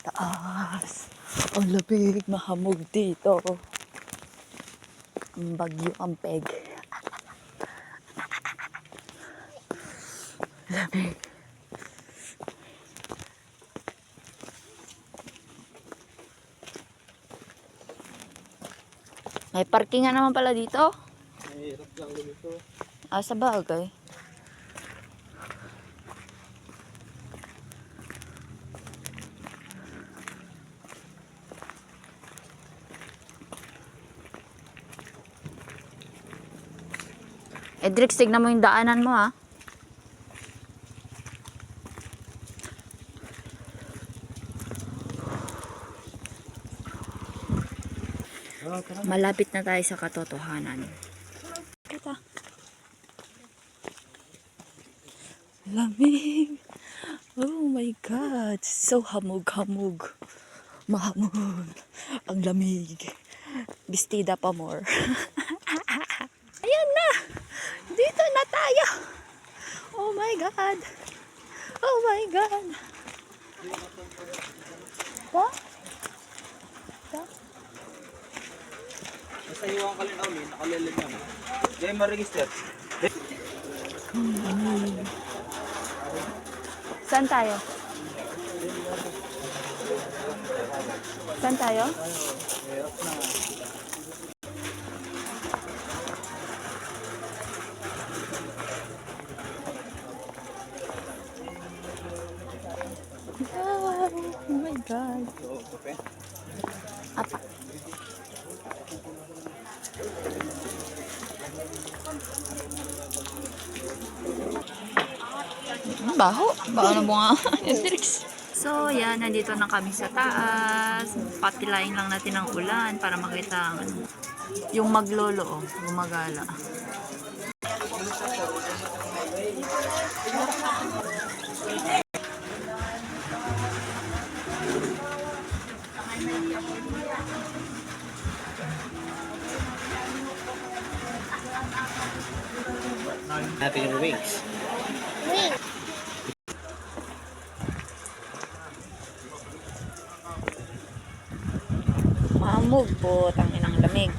taas. Ang labig, mahamog dito. Ang bagyo, ang peg. Labig. May parkingan naman pala dito. Mahirap lang dito. Sa bagay. Edrix, tignan mo yung daanan mo, ha. Malapit na tayo sa katotohanan. Kita. Lamig. Oh my God. So hamog-hamog. Mahamog. Ang lamig. Bestida pa more. Ayan na. Dito na tayo. Oh my God. Oh my God. Pa? Basta iwan ka rin ulit, nakalilig naman. Diyan ma-register. Saan tayo? Saan tayo? Hirap na. Oh my God. Apa? Baho. Baho na bunga. So, yan. Nandito na kami sa taas. Patilayin lang natin ang ulan para makita ang yung maglolo, gumagala. Natin yung wings. Mahamog po. Tangin ang lamig.